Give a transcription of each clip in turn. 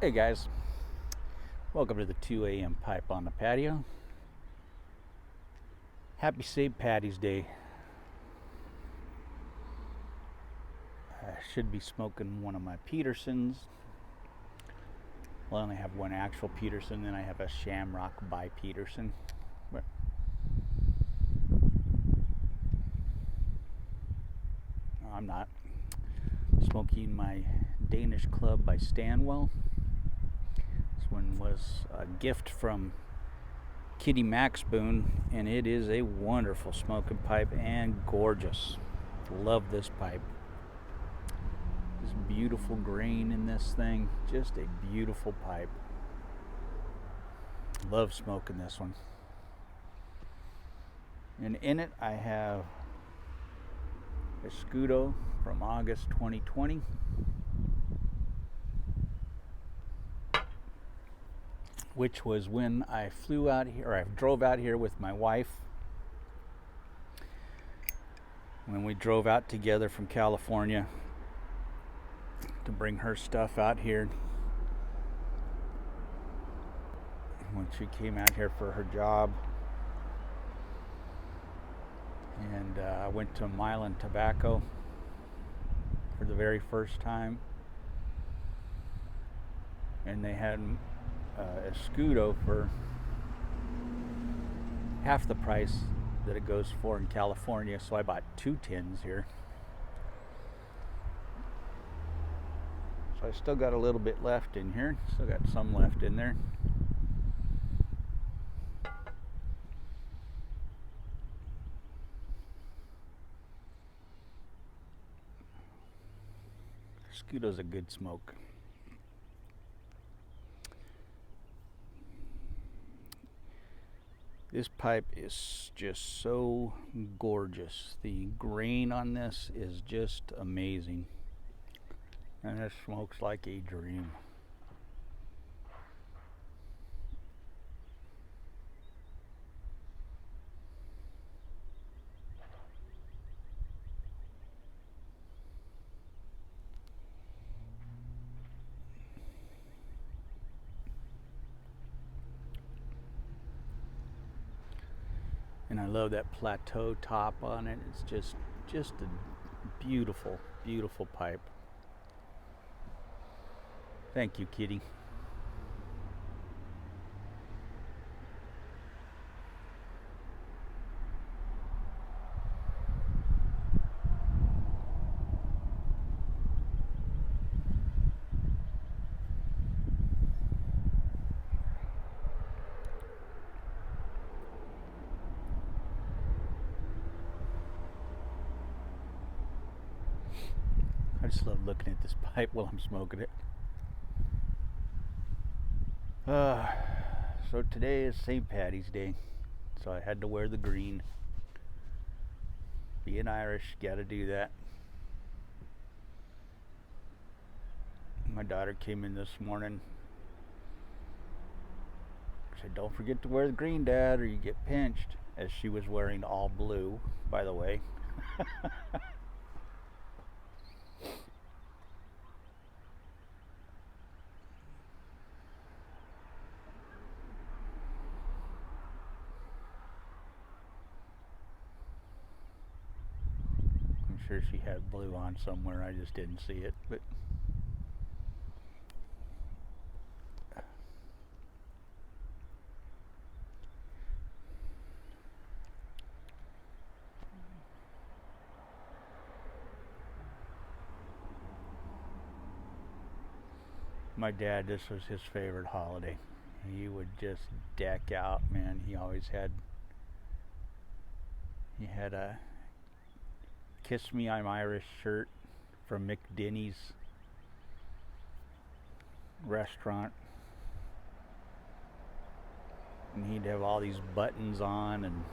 Hey guys, welcome to the 2 a.m. pipe on the patio. Happy St. Patty's Day. I should be smoking one of my Petersons. Well, I only have one actual Peterson, then I have a Shamrock by Peterson. But I'm not smoking my Danish Club by Stanwell. This one was a gift from Kitty Maxboon, and it is a wonderful smoking pipe and gorgeous. Love this pipe. This beautiful grain in this thing, just a beautiful pipe. Love smoking this one. And in it I have a Scudo from August 2020. Which was when I flew out here, or I drove out here with my wife. When we drove out together from California to bring her stuff out here. When she came out here for her job. And I went to Milan Tobacco for the very first time. And they had a Scudo for half the price that it goes for in California, so I bought 2 tins here. So I still got a little bit left in here, still got some left in there. Scudo's a good smoke. This pipe is just so gorgeous. The grain on this is just amazing. And it smokes like a dream. And I love that plateau top on it. It's just a beautiful, beautiful pipe. Thank you, Kitty. I just love looking at this pipe while I'm smoking it. So today is St. Patty's Day, so I had to wear the green. Being Irish, gotta do that. My daughter came in this morning. Said, "Don't forget to wear the green, Dad, or you get pinched." As she was wearing all blue, by the way. I'm sure she had blue on somewhere. I just didn't see it, but. My dad, this was his favorite holiday. He would just deck out, man. He had a Kiss Me I'm Irish shirt from McDinney's restaurant. And he'd have all these buttons on, and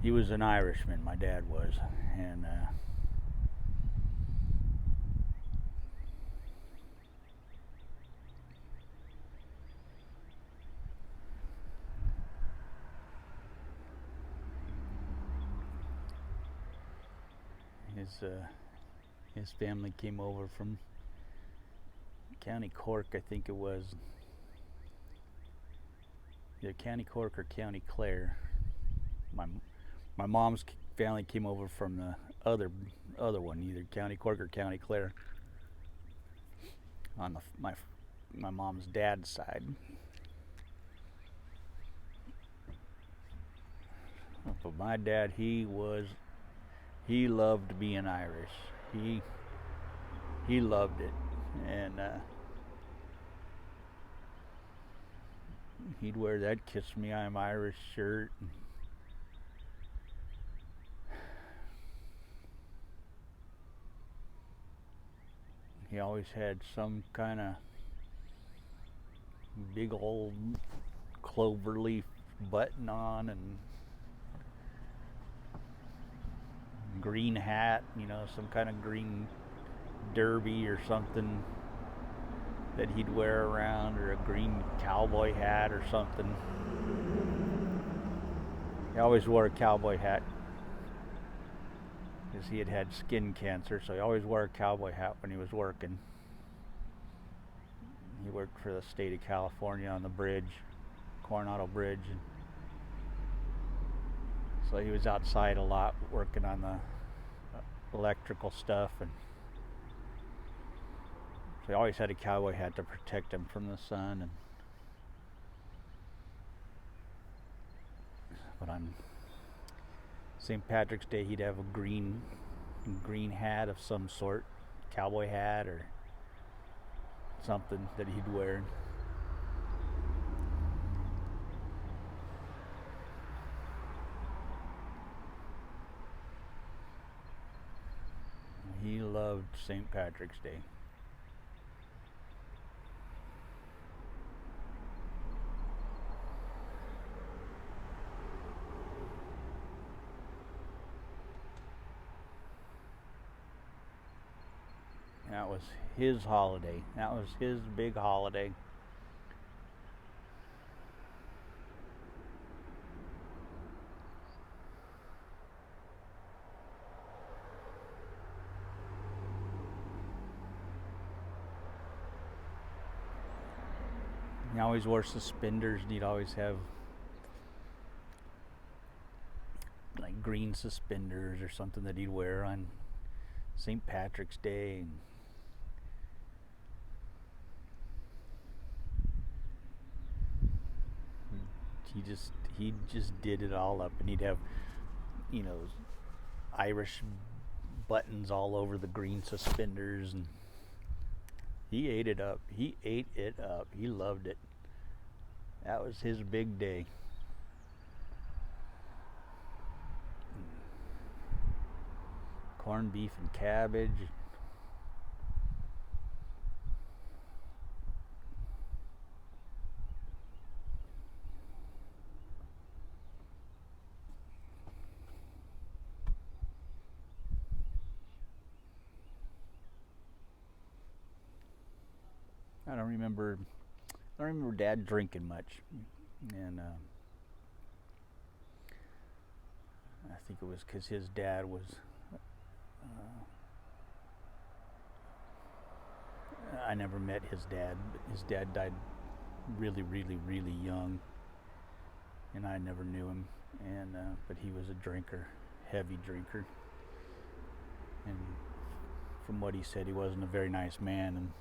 he was an Irishman, my dad was. And His family came over from County Cork, I think it was. Either County Cork or County Clare. My mom's family came over from the other one, either County Cork or County Clare, on my mom's dad's side. But my dad, he loved being Irish. He loved it, and he'd wear that "Kiss Me, I'm Irish" shirt. He always had some kind of big old clover leaf button on and green hat, some kind of green derby or something that he'd wear around, or a green cowboy hat or something. He always wore a cowboy hat because he had skin cancer, so he always wore a cowboy hat when he was working. He worked for the state of California on the bridge, Coronado Bridge. So he was outside a lot working on the electrical stuff, and so he always had a cowboy hat to protect him from the sun. But on St. Patrick's Day, he'd have a green hat of some sort, cowboy hat or something that he'd wear. He loved St. Patrick's Day. That was his holiday. That was his big holiday. He always wore suspenders, and he'd always have like green suspenders or something that he'd wear on St. Patrick's Day. He just did it all up, and he'd have Irish buttons all over the green suspenders, and he ate it up. He loved it. That was his big day. Corned beef and cabbage. I don't remember Dad drinking much, and I think it was because his dad was. I never met his dad, but his dad died really, really, really young, and I never knew him. And but he was a drinker, heavy drinker, and from what he said, he wasn't a very nice man.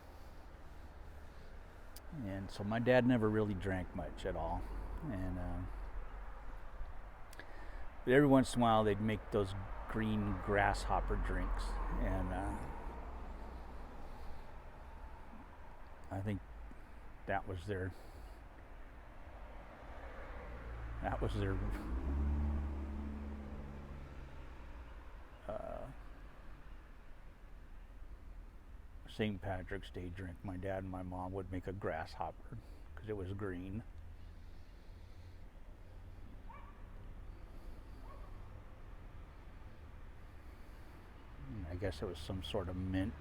And so my dad never really drank much at all. And but every once in a while they'd make those green grasshopper drinks, and I think that was their St. Patrick's Day drink. My dad and my mom would make a grasshopper because it was green. I guess it was some sort of mint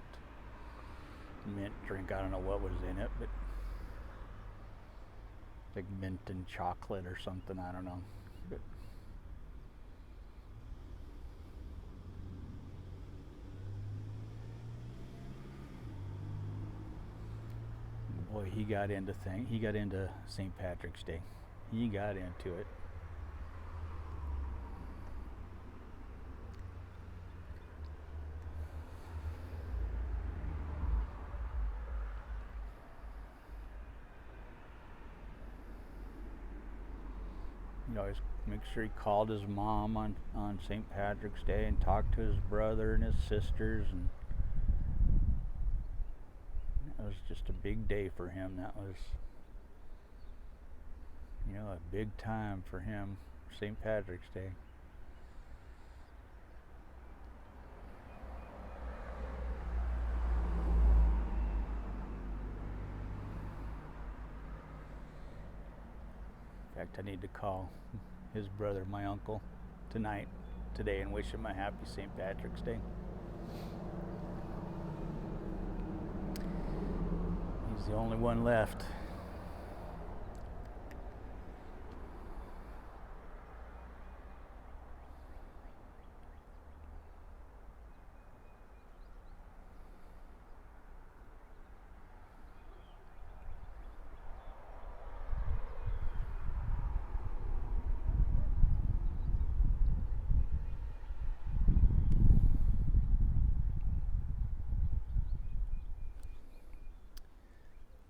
drink. I don't know what was in it, but like mint and chocolate or something. I don't know. But Boy, he got into St. Patrick's Day. He got into it. He always make sure he called his mom on St. Patrick's Day and talked to his brother and his sisters, and it was just a big day for him. That was, a big time for him, St. Patrick's Day. In fact, I need to call his brother, my uncle, today, and wish him a happy St. Patrick's Day. He's the only one left.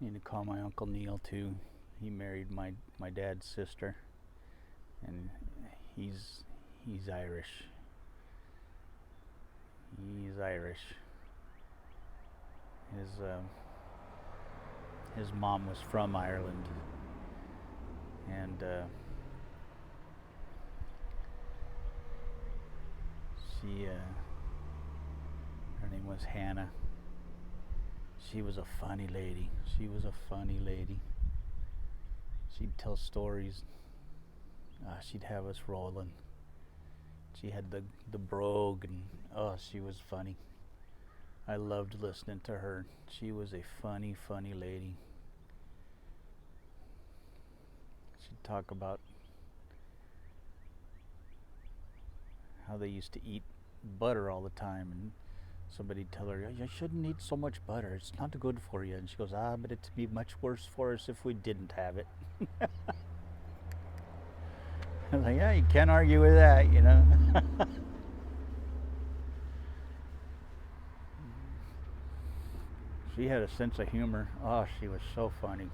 Need to call my Uncle Neil too. He married my dad's sister, and he's Irish. He's Irish. His mom was from Ireland, and her name was Hannah. She was a funny lady. She'd tell stories. She'd have us rolling. She had the brogue, and she was funny. I loved listening to her. She was a funny lady. She'd talk about how they used to eat butter all the time, and somebody'd tell her, "You shouldn't eat so much butter. It's not good for you." And she goes, but it'd be much worse for us if we didn't have it. I'm like, yeah, you can't argue with that, She had a sense of humor. She was so funny.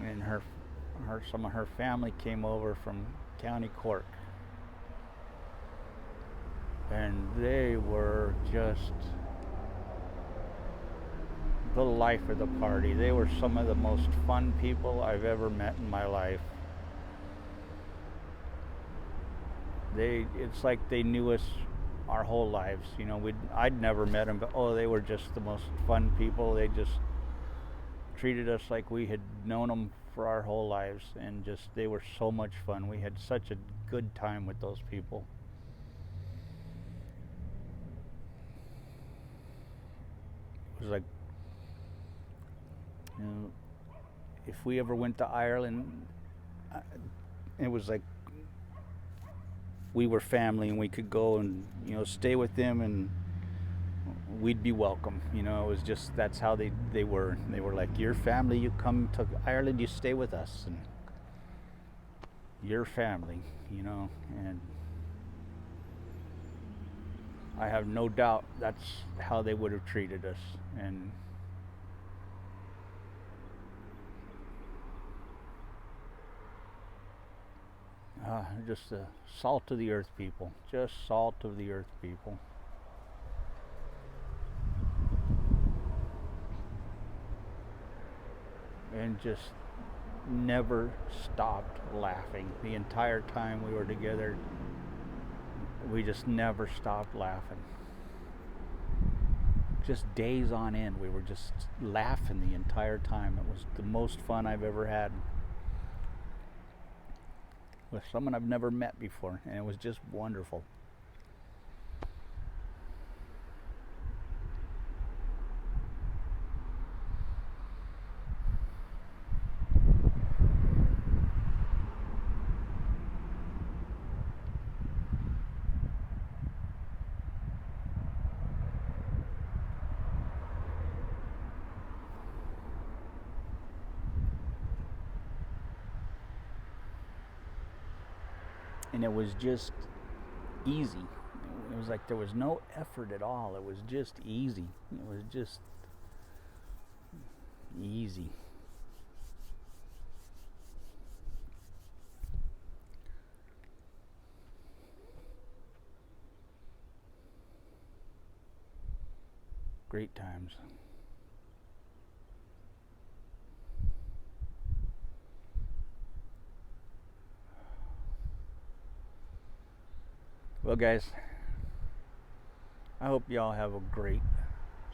And some of her family came over from County Cork. And they were just the life of the party. They were some of the most fun people I've ever met in my life. It's like they knew us our whole lives. I'd never met them, but they were just the most fun people. They just treated us like we had known them for our whole lives, and they were so much fun. We had such a good time with those people. It was like, if we ever went to Ireland, it was like we were family, and we could go and stay with them, and we'd be welcome. It was just, that's how they were. They were like, your family, you come to Ireland, you stay with us, and your family, and I have no doubt that's how they would have treated us. And just the salt of the earth people. Just salt of the earth people. And just never stopped laughing. The entire time we were together, we just never stopped laughing. Just days on end, we were just laughing the entire time. It was the most fun I've ever had with someone I've never met before, and it was just wonderful. and it was just easy. It was like there was no effort at all. It was just easy. It was just easy. Great times. Well, guys, I hope y'all have a great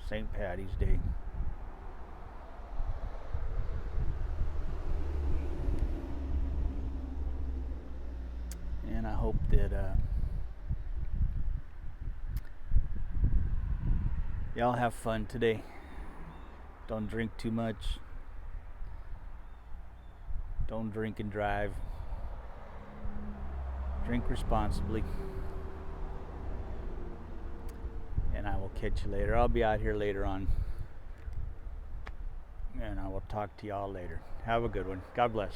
St. Patty's Day. And I hope that y'all have fun today. Don't drink too much. Don't drink and drive. Drink responsibly. And I will catch you later. I'll be out here later on. And I will talk to y'all later. Have a good one. God bless.